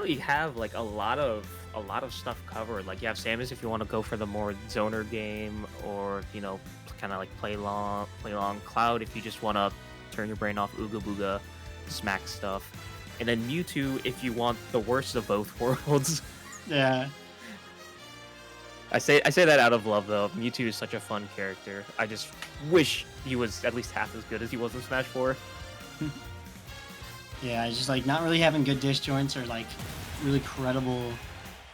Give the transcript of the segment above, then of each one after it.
definitely have like a lot of stuff covered. Like you have Samus if you want to go for the more zoner game, or kind of like play long. Cloud if you just want to turn your brain off, Ooga Booga, smack stuff, and then Mewtwo if you want the worst of both worlds. Yeah. I say that out of love though. Mewtwo is such a fun character. I just wish he was at least half as good as he was in Smash 4. Yeah, it's just like not really having good disjoints or like really credible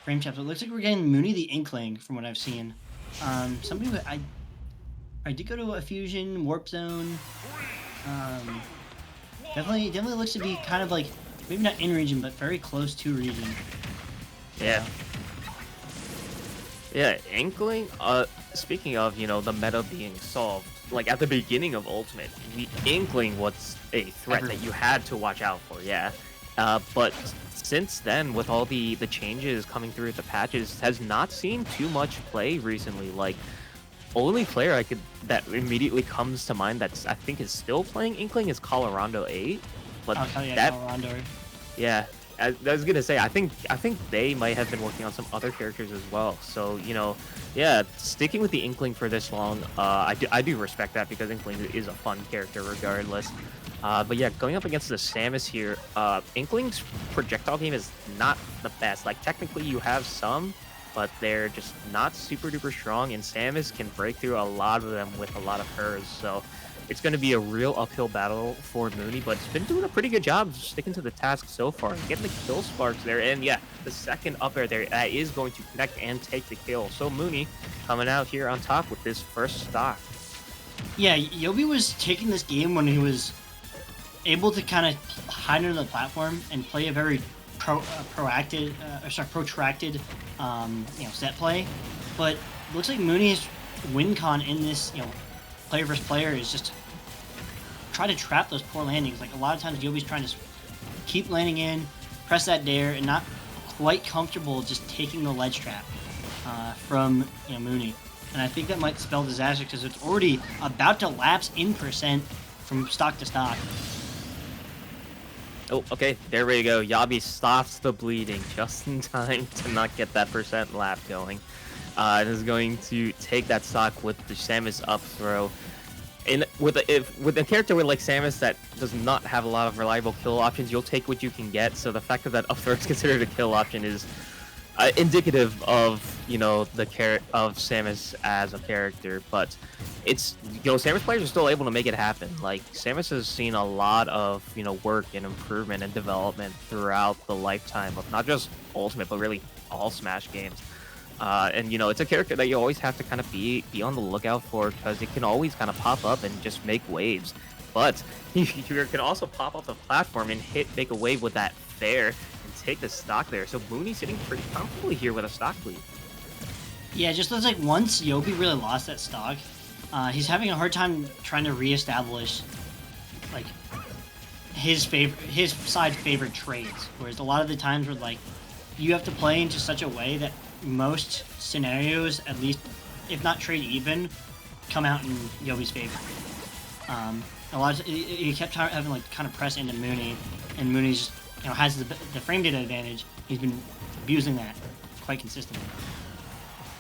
frame traps. It looks like we're getting Moony the Inkling from what I've seen. Somebody I did go to a fusion warp zone. Um, definitely looks to be kind of like maybe not in region, but very close to region. Yeah. Yeah. Yeah, Inkling, speaking of, the meta being solved, like at the beginning of Ultimate, the Inkling was a threat that you had to watch out for, yeah. But since then, with all the changes coming through with the patches, has not seen too much play recently. Like, only player that immediately comes to mind that's I think is still playing Inkling is Colorado 8. But Oh, yeah, that Colorado. yeah, I was gonna say I think they might have been working on some other characters as well. So yeah, sticking with the Inkling for this long, I do respect that because Inkling is a fun character regardless. But yeah, going up against the Samus here, Inkling's projectile game is not the best. Like technically you have some, but they're just not super duper strong, and Samus can break through a lot of them with a lot of hers. So it's going to be a real uphill battle for Moony, but it's been doing a pretty good job sticking to the task so far, getting the kill sparks there. And yeah, the second up air there, that is going to connect and take the kill. So Moony coming out here on top with this first stock. Yeah, yoBBi was taking this game when he was able to kind of hide under the platform and play a very protracted set play. But looks like Mooney's win con in this player versus player is just try to trap those poor landings. Like a lot of times yoBBi's trying to keep landing in, press that dare, and not quite comfortable just taking the ledge trap from Moony. And I think that might spell disaster because it's already about to lapse in percent from stock to stock. Oh, okay, there we go. yoBBi stops the bleeding just in time to not get that percent lap going. And is going to take that stock with the Samus up throw. And with a character with like Samus that does not have a lot of reliable kill options, you'll take what you can get. So the fact that up throw is considered a kill option is indicative of of Samus as a character. But it's Samus players are still able to make it happen. Like Samus has seen a lot of work and improvement and development throughout the lifetime of not just Ultimate but really all Smash games. And it's a character that you always have to kind of be on the lookout for because it can always kind of pop up and just make waves. But you can also pop off the platform and make a wave with that fair and take the stock there. So Mooney's sitting pretty comfortably here with a stock lead. Yeah, it just looks like once yoBBi really lost that stock, he's having a hard time trying to reestablish like his side favorite trades. Whereas a lot of the times where like you have to play into such a way that most scenarios, at least if not trade even, come out in yoBBi's favor. A lot of he kept having like kind of press into Moony, and Mooney's has the frame data advantage. He's been abusing that quite consistently.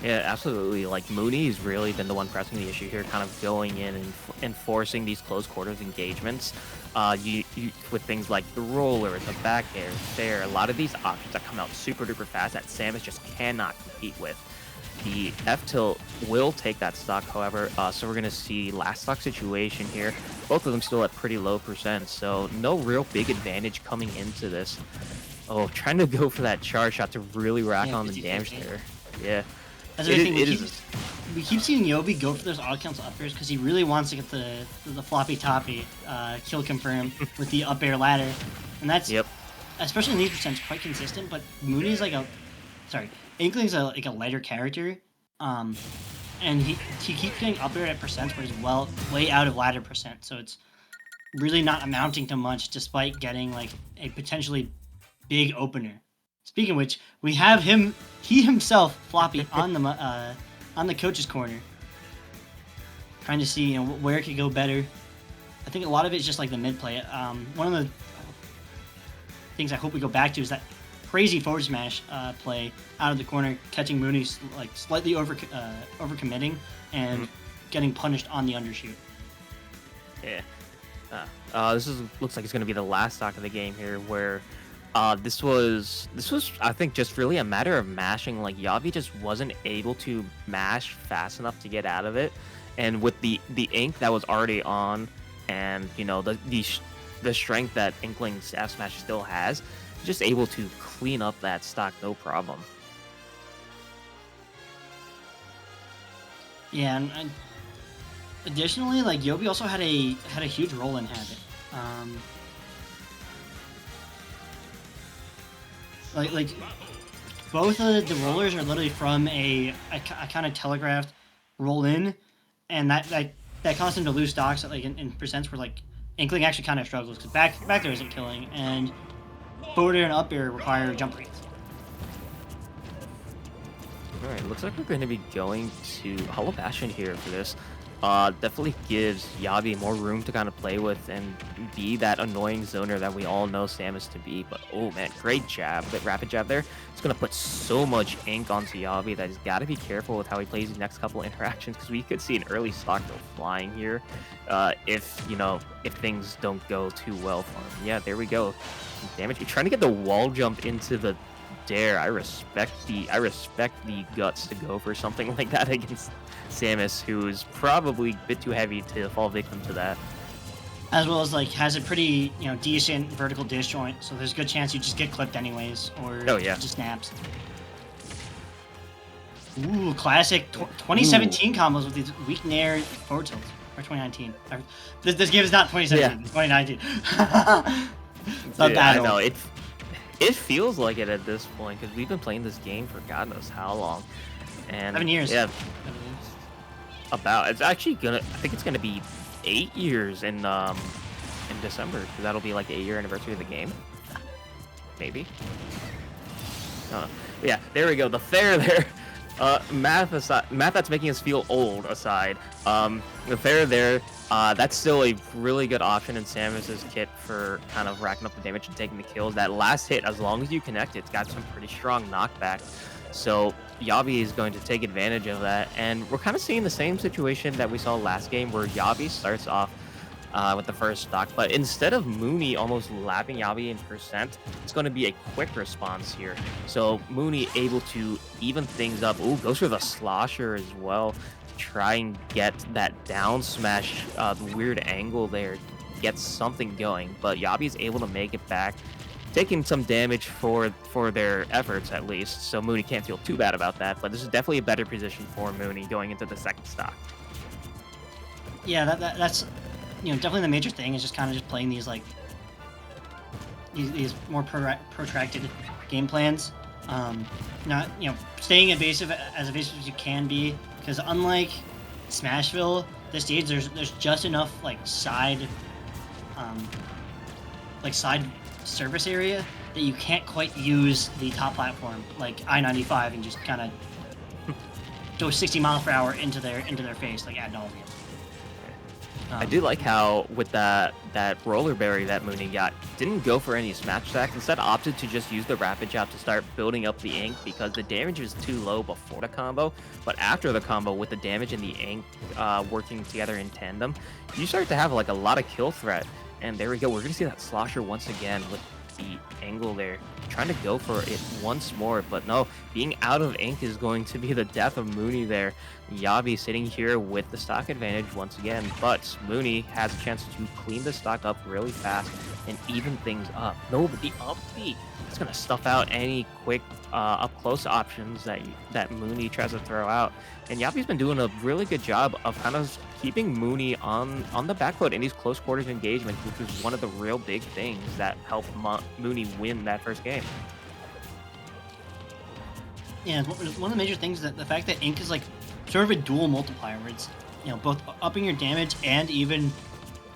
Yeah, absolutely. Like Mooney's really been the one pressing the issue here, kind of going in and enforcing these close quarters engagements. You with things like the roller, the back air, fair, a lot of these options that come out super duper fast that Samus just cannot compete with. The F tilt will take that stock, however, so we're going to see last stock situation here. Both of them still at pretty low percent, so no real big advantage coming into this. Oh, trying to go for that charge shot to really rack on the damage there. Yeah. That's the thing. We keep seeing yoBBi go for those odd counts up airs because he really wants to get the floppy toppy kill confirm with the up air ladder, and that's especially in these percents quite consistent. But Mooney's Inkling's like a lighter character, and he keeps getting up air at percents where he's way out of ladder percent, so it's really not amounting to much despite getting like a potentially big opener. Speaking of which, we have he himself floppy on the coach's corner, trying to see where it could go better. I think a lot of it is just like the mid play. One of the things I hope we go back to is that crazy forward smash play out of the corner, catching Moony like slightly over committing and getting punished on the undershoot. Yeah. This looks like it's going to be the last stock of the game here, where this was I think just really a matter of mashing. Like yoBBi just wasn't able to mash fast enough to get out of it, and with the ink that was already on, and you know the strength that Inkling's F smash still has, just able to clean up that stock no problem. Yeah, and additionally, like yoBBi also had a huge roll-in habit. Like both of the rollers are literally from a kind of telegraphed roll-in, and that caused him to lose stocks like in percents where like Inkling actually kind of struggles because back there isn't killing, and forward air and up air require jump rates. Alright, looks like we're going to be going to Hollow Bastion here for this. Definitely gives yoBBi more room to kind of play with and be that annoying zoner that we all know Samus to be. But oh man, great jab, that rapid jab there. It's going to put so much ink onto yoBBi that he's got to be careful with how he plays the next couple interactions, because we could see an early stock go flying here if things don't go too well for him. Yeah, there we go. Some damage. He's trying to get the wall jump into the dare. I respect the guts to go for something like that against Samus, who's probably a bit too heavy to fall victim to that. As well as like has a pretty decent vertical disjoint, so there's a good chance you just get clipped anyways, or just snaps. Ooh, classic 2017 combos with these weak nair forward tilts, or 2019. This game is not 2017, it's 2019. I know it feels like it at this point, because we've been playing this game for God knows how long. And 7 years. Yeah. It's actually I think it's gonna be 8 years in December, because that'll be like the 8-year anniversary of the game. Maybe. Yeah, there we go. The fair there. Math that's making us feel old aside. The fair there. That's still a really good option in Samus's kit for kind of racking up the damage and taking the kills. That last hit, as long as you connect, it's got some pretty strong knockback. So yoBBi is going to take advantage of that, and we're kind of seeing the same situation that we saw last game, where yoBBi starts off with the first stock, but instead of Moony almost lapping yoBBi in percent, it's going to be a quick response here. So Moony able to even things up. Ooh, goes for the slosher as well to try and get that down smash, the weird angle there, get something going, but yoBBi is able to make it back, taking some damage for their efforts at least, so Moony can't feel too bad about that. But this is definitely a better position for Moony going into the second stock. Yeah, that's definitely the major thing, is just kind of just playing these like these more protracted game plans. Not staying evasive as you can be, because unlike Smashville, this stage there's just enough side surface area that you can't quite use the top platform like I-95 and just kind of go 60 miles per hour into their face ad nauseum. I do like how with that roller berry that Moony got, didn't go for any smash stacks, instead opted to just use the rapid jab to start building up the ink, because the damage was too low before the combo, but after the combo with the damage and the ink working together in tandem, you start to have a lot of kill threat. And there we go, we're gonna see that slosher once again with the angle there, trying to go for it once more, but no, being out of ink is going to be the death of Moony there. yoBBi sitting here with the stock advantage once again, but Moony has a chance to clean the stock up really fast and even things up. No, but the up B, it's gonna stuff out any quick up close options that Moony tries to throw out. And yoBBi's been doing a really good job of kind of keeping Moony on the back foot in these close quarters engagements, which was one of the real big things that helped Moony win that first game. Yeah, one of the major things, that the fact that ink is sort of a dual multiplier, where it's both upping your damage and even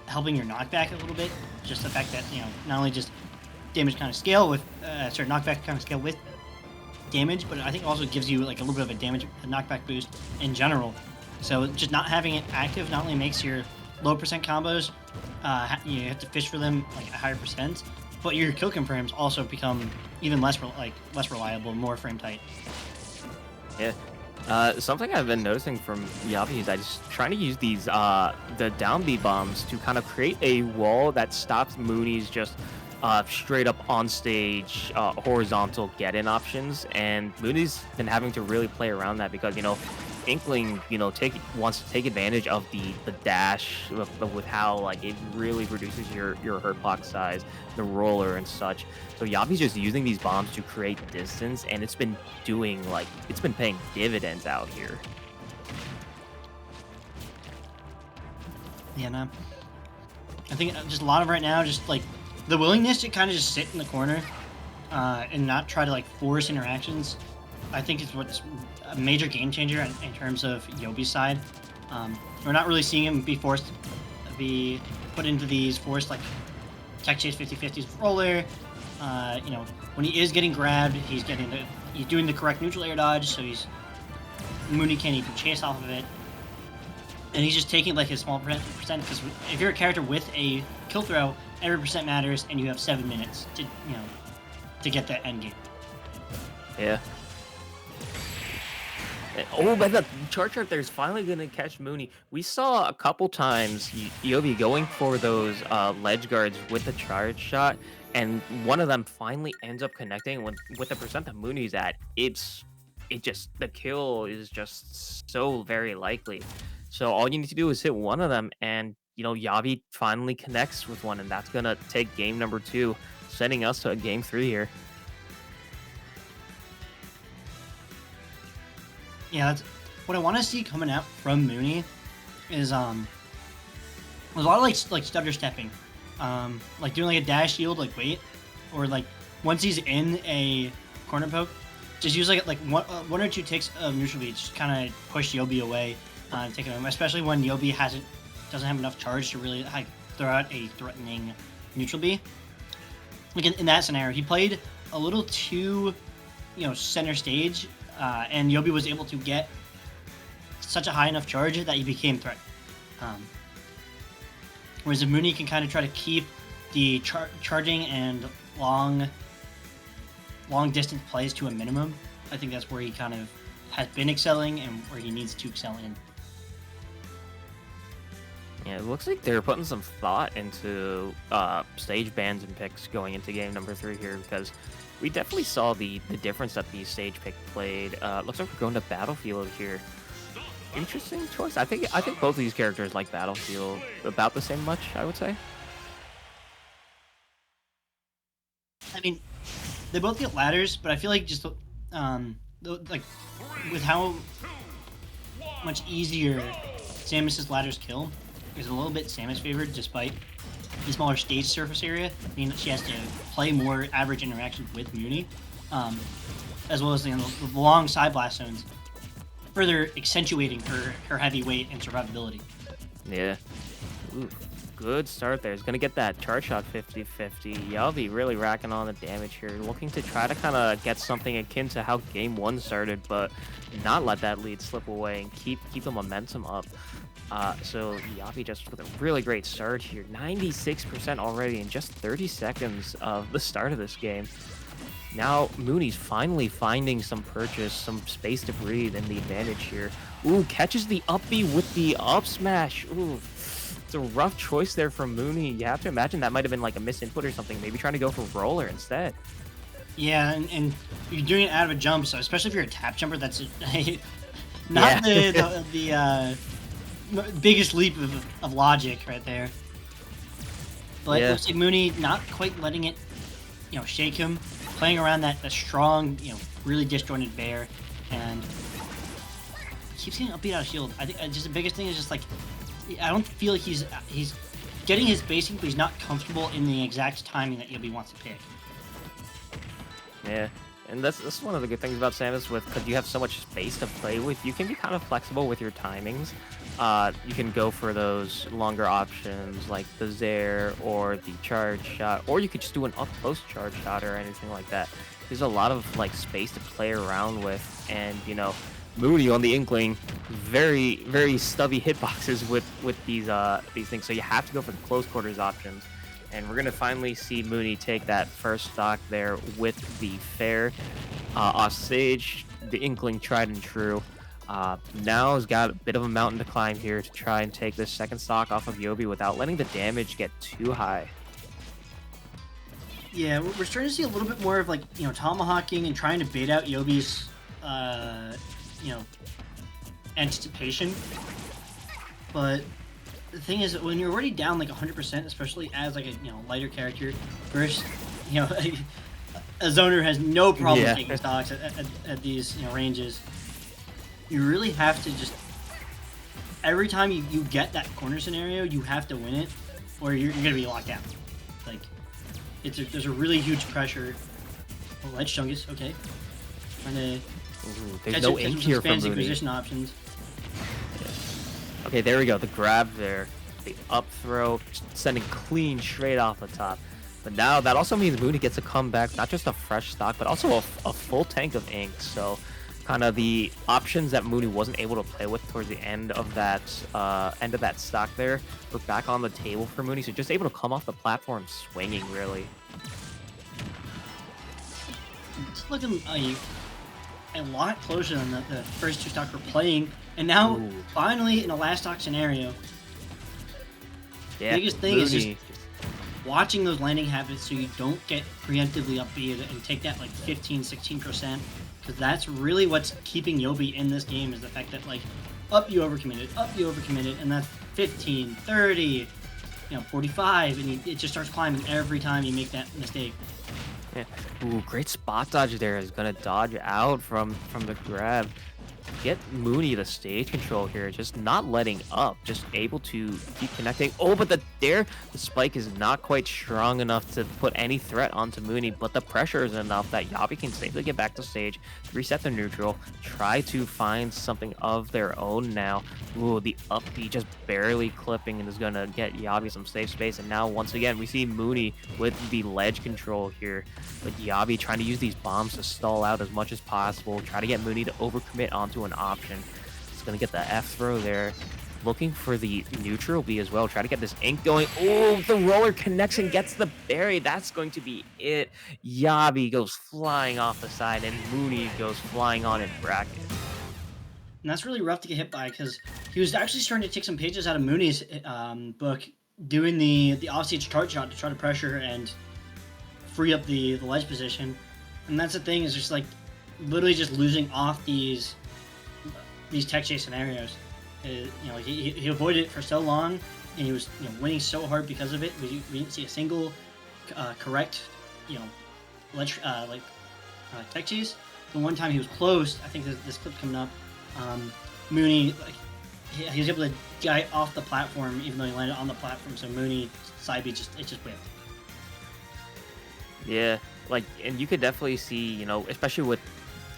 helping your knockback a little bit. Just the fact that not only just damage kind of scale with knockback kind of scale with damage, but I think also gives you a little bit of a knockback boost in general. So just not having it active not only makes your low percent combos, you have to fish for them at higher percent, but your kill confirms also become even less reliable, more frame tight. Yeah. Something I've been noticing from yoBBi is I just trying to use these the down B bombs to kind of create a wall that stops Moony's just straight up on stage horizontal get in options, and Moony's been having to really play around that because Inkling wants to take advantage of the dash with how like it really reduces your hurt box size, the roller and such. So yoBBi's just using these bombs to create distance, and it's been paying dividends out here. Yeah, no. I think just a lot of right now, just like the willingness to kind of just sit in the corner and not try to like force interactions, I think is what's a major game changer in terms of yoBBi's side. We're not really seeing him be put into these forced like tech chase 50-50s roller. When he is getting grabbed, he's doing the correct neutral air dodge, so Moony can't even chase off of it. And he's just taking like his small percent, because if you're a character with a kill throw, every percent matters, and you have 7 minutes to get that end game. Yeah. Oh, but the charge shot there is finally going to catch Moony. We saw a couple times yoBBi going for those ledge guards with the charge shot, and one of them finally ends up connecting with the percent that Moony's at. The kill is just so very likely. So all you need to do is hit one of them, and yoBBi finally connects with one, and that's going to take game number 2, sending us to a game 3 here. Yeah, that's what I want to see coming out from Moony. Is there's a lot of like stutter stepping, like doing like a dash yield, like wait, or like once he's in a corner poke, just use like one or two ticks of neutral B, just kind of push yoBBi away, and take him, especially when yoBBi doesn't have enough charge to really like throw out a threatening neutral B. Like in that scenario, he played a little too, center stage. And yoBBi was able to get such a high enough charge that he became threat. Whereas if Moony can kind of try to keep the charging and long distance plays to a minimum, I think that's where he kind of has been excelling and where he needs to excel in. Yeah, it looks like they're putting some thought into stage bans and picks going into game number 3 here, because we definitely saw the difference that the stage pick played. Looks like we're going to Battlefield here. Interesting choice. I think both of these characters like Battlefield about the same much, I would say. I mean, they both get ladders, but I feel like just like with how much easier Samus's ladders kill is a little bit Samus favored, despite the smaller stage surface area, meaning that she has to play more average interactions with Moony, as well as the long side blast zones, further accentuating her heavy weight and survivability. Yeah. Ooh, good start there. He's going to get that charge shot 50-50. yoBBi really racking on the damage here, looking to try to kind of get something akin to how game 1 started, but not let that lead slip away and keep the momentum up. So yoBBi just with a really great start here, 96% already in just 30 seconds of the start of this game. Now Moony's finally finding some purchase, some space to breathe, and the advantage here. Ooh, catches the up B with the up smash. Ooh, it's a rough choice there from Moony. You have to imagine that might have been like a misinput or something, maybe trying to go for roller instead. Yeah, and you're doing it out of a jump, so especially if you're a tap jumper, that's not the biggest leap of logic right there. But it looks like Moony not quite letting it, shake him, playing around that strong, really disjointed bear, and keeps getting upbeat out of shield. I think just the biggest thing is just like, I don't feel like he's getting his basing, but he's not comfortable in the exact timing that yoBBi wants to pick. Yeah. And that's one of the good things about Samus, because you have so much space to play with. You can be kind of flexible with your timings. You can go for those longer options like the Zair or the charge shot, or you could just do an up-close charge shot or anything like that. There's a lot of like space to play around with, and Moony on the Inkling, very very stubby hitboxes with these things. So you have to go for the close quarters options. And we're going to finally see Moony take that first stock there with the fair. Off stage, the Inkling tried and true. Now has got a bit of a mountain to climb here to try and take this second stock off of yoBBi without letting the damage get too high. Yeah, we're starting to see a little bit more of like, tomahawking and trying to bait out yoBBi's, anticipation. But the thing is, when you're already down like 100%, especially as like a lighter character, first, a zoner has no problem taking stocks at these ranges. You really have to just every time you get that corner scenario, you have to win it, or you're gonna be locked down. Like there's a really huge pressure. Oh, ledge chungus, okay. Trying to there's no ink here from fancy position options. Okay, there we go. The grab there, the up throw, sending clean straight off the top. But now that also means Moony gets a comeback, not just a fresh stock, but also a full tank of ink. So kind of the options that Moony wasn't able to play with towards the end of that stock there were back on the table for Moony. So just able to come off the platform swinging, really. It's looking a lot closer than the first two stocks we're playing. And now, finally, in a last stock scenario, the biggest thing is just watching those landing habits so you don't get preemptively upbeat and take that like 15-16%, because that's really what's keeping yoBBi in this game, is the fact that like up you overcommitted, and that's 15, 30, 45, and it just starts climbing every time you make that mistake. Yeah. Ooh, great spot dodge there. Is gonna dodge out from the grab. Get Moony the stage control here, just not letting up, just able to keep connecting. Oh, but the spike is not quite strong enough to put any threat onto Moony, but the pressure is enough that yoBBi can safely get back to stage, reset the neutral, try to find something of their own now. Ooh, the up B just barely clipping and is gonna get yoBBi some safe space. And now once again we see Moony with the ledge control here, but yoBBi trying to use these bombs to stall out as much as possible, try to get Moony to overcommit onto an option. It's gonna get the F throw there, looking for the neutral B as well, try to get this ink going. Oh, the roller connects and gets the berry. That's going to be it. yoBBi goes flying off the side and Moony goes flying on in bracket. And that's really rough to get hit by, because he was actually starting to take some pages out of Mooney's book, doing the offstage charge shot to try to pressure and free up the ledge position. And that's the thing, is just like literally just losing off these tech chase scenarios. He avoided it for so long, and he was winning so hard because of it. We didn't see a single correct ledge tech chase. The one time he was close, I think this clip coming up, Moony, he was able to get off the platform even though he landed on the platform. So Moony side B just whipped. Yeah, and you could definitely see, especially with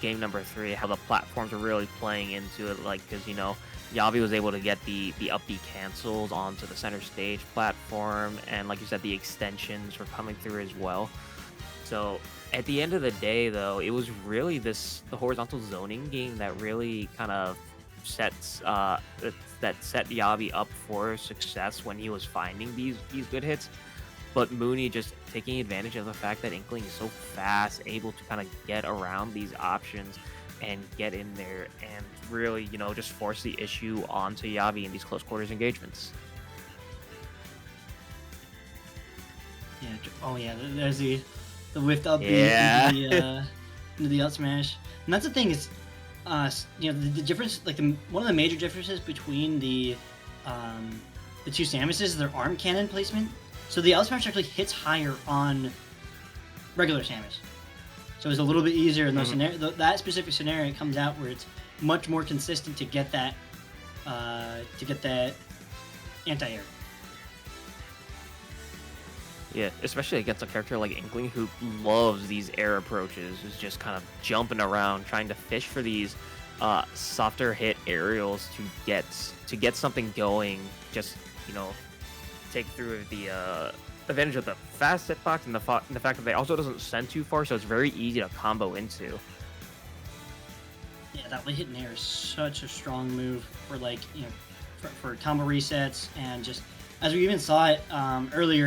game number 3, how the platforms are really playing into it, because yoBBi was able to get the up B cancels onto the center stage platform, and like you said, the extensions were coming through as well. So at the end of the day, though, it was really the horizontal zoning game that really kind of set yoBBi up for success when he was finding these good hits. But Moony just taking advantage of the fact that Inkling is so fast, able to kind of get around these options and get in there and really, just force the issue onto yoBBi in these close quarters engagements. Yeah. Oh yeah. There's the whiffed up into the up smash. And that's the thing, is, the difference, one of the major differences between the two Samuses is their arm cannon placement. So the up smash actually hits higher on regular Samus. So it's a little bit easier in those scenarios. That specific scenario, it comes out where it's much more consistent to get that anti-air. Yeah, especially against a character like Inkling, who loves these air approaches, who's just kind of jumping around, trying to fish for these softer hit aerials to get something going. Just take through the advantage of the fast hitbox and the fact that they also doesn't send too far, so it's very easy to combo into. Yeah, that late hit in air is such a strong move for for combo resets, and just as we even saw it earlier.